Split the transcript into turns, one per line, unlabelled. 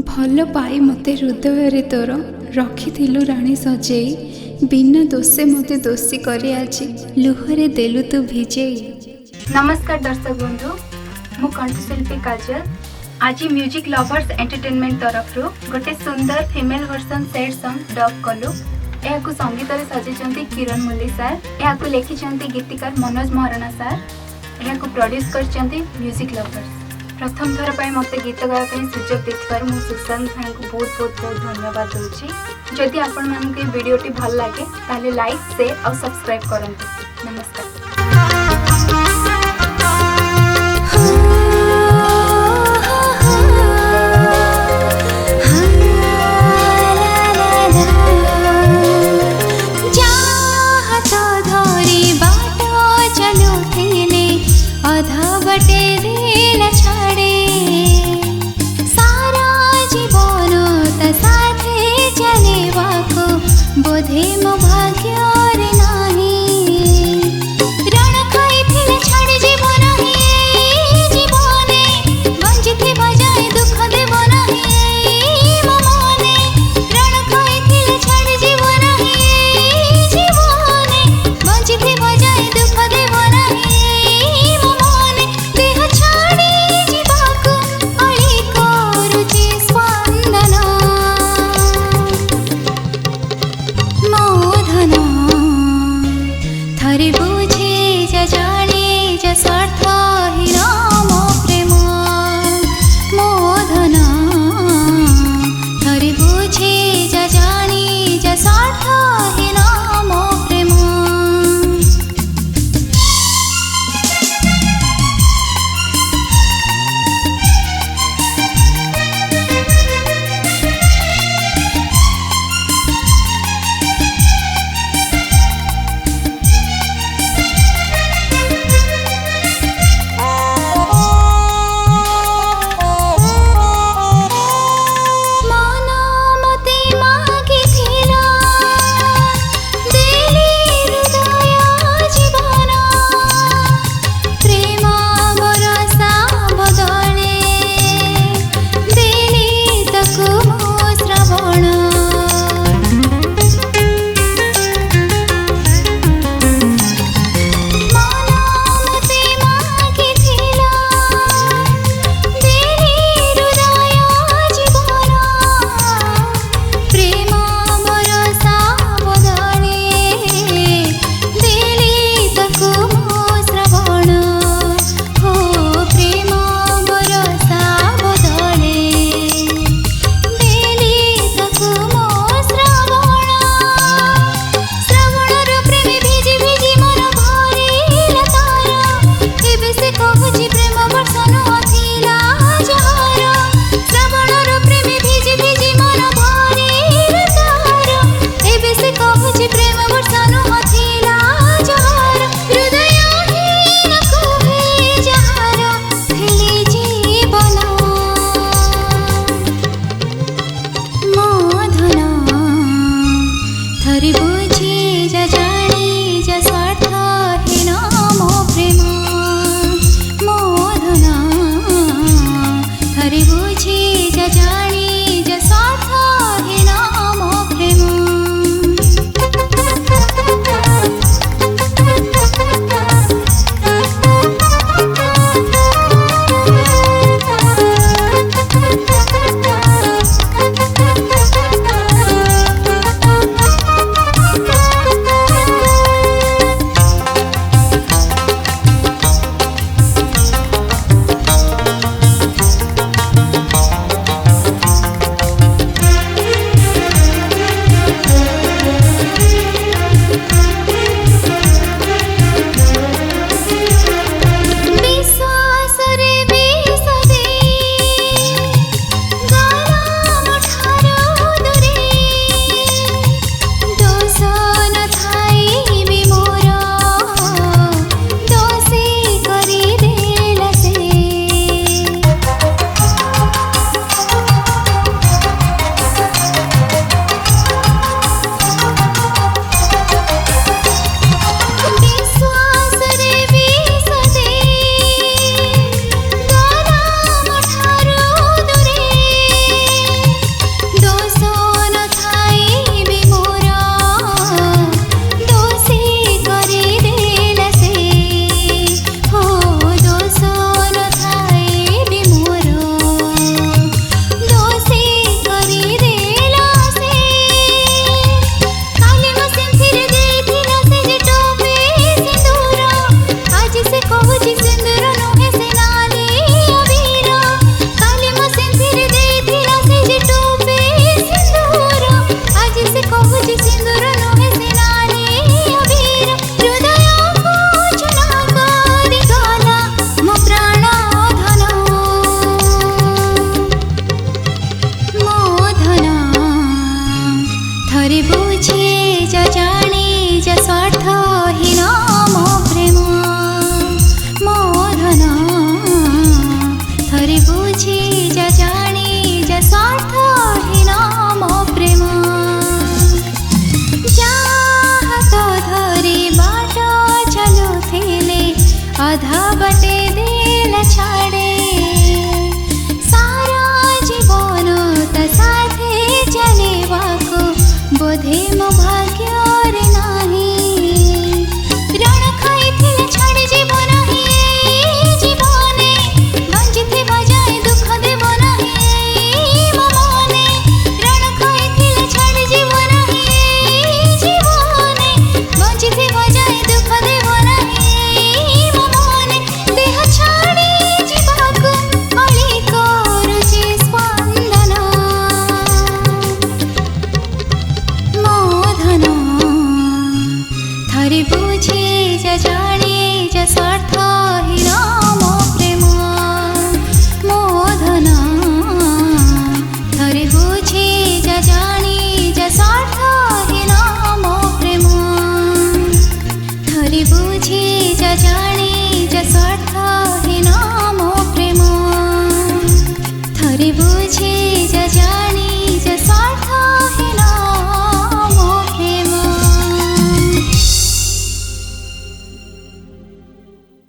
भल पाई मते हृदय तोर रखिथिलु राणी सजेई बिना दोषे मते दोषी करे आज लुहरे देलु तू भिजेई।
नमस्कार दर्शक बंधु, मु कंठशिल्पी काजल आज म्यूजिक लवर्स एंटरटेनमेंट तरफ गोटे सुंदर female version sad song dub कलु। यह संगीत सजेचंती किरण मुल्ली सार, यह लिखिंट गीतिकार मनोज महाराणा सार, यह प्रोड्यूस करचंती म्यूजिक लवर्स। प्रथम थर पर मत गीत गायब सुजोग देथिबार मु सुशांत भाई को बहुत बहुत बहुत धन्यवाद दूची। जदि आपण मानक ये वीडियोटी भल लगे ताले लाइक शेयर और सब्सक्राइब करंतु। नमस्कार।
बोधे मो भाग्य रे नाही रण खाइथिले छाड़ी जीवन ही जीवने वंचित बजाय दुख देव नाही मो मने रण खाइथिले छाड़ी जीवन ही जीवने वंचित बजाय दुख देव नाही मो मने देह छाड़ी जीवाको अळी करूची स्पंदन थरे बुझे जा जाने जा स्वार्थहीन मो प्रेम मोधन थरे बुझे जा जाने जा स्वार्थहीन मो प्रेम। थरे बुझे जा जाने जा स्वार्थहीन मो प्रेम मोधन थरे बुझे जा जाने जा स्वार्थहीन मो प्रेम। ଥରେ ବୁଝି ଯା ଜାଣି ଯା ସ୍ୱାର୍ଥହୀନ ମୋ ପ୍ରେମ ମୋ ଧନ ଥରେ ବୁଝି ଯା ଜାଣି ଯା ସ୍ୱାର୍ଥହୀନ ମୋ ପ୍ରେମ ଯାହା ତ ଧରି ବାଟ ଚାଲୁଥିଲେ ଅଧା ବାଟେ ଦେଲା ଛାଡ଼େ ସାରା ଜୀବନ ତା ସାଥେ ଚାଲିବାକୁ ବୋଧେ ମୋ ଭାଗ୍ୟରେ ନାହିଁ ରଣ ଖାଇଥିଲେ ଛାଡ଼ି ଯିବ ନାହିଁ ଜୀବନେ ବଞ୍ଚିଥିବ ଯାଏ ଦୁଃଖ ଦେବ ନାହିଁ ମୋ ମନେ ରଣ ଖାଇଥିଲେ ଛାଡ଼ି ଯିବ ନାହିଁ ଜୀବନେ ବଞ୍ଚିଥିବ ଯାଏ ଦୁଃଖ ଦେବ ନାହିଁ ମୋ ମନେ ଦେହ ଛାଡ଼ି ଯିବାକୁ ଅଳି କରୁଛି ସ୍ପନ୍ଦନ ମୋ ଧନ ଥରେ ବୁଝି ଯା ଜାଣି ଯା ସ୍ୱାର୍ଥ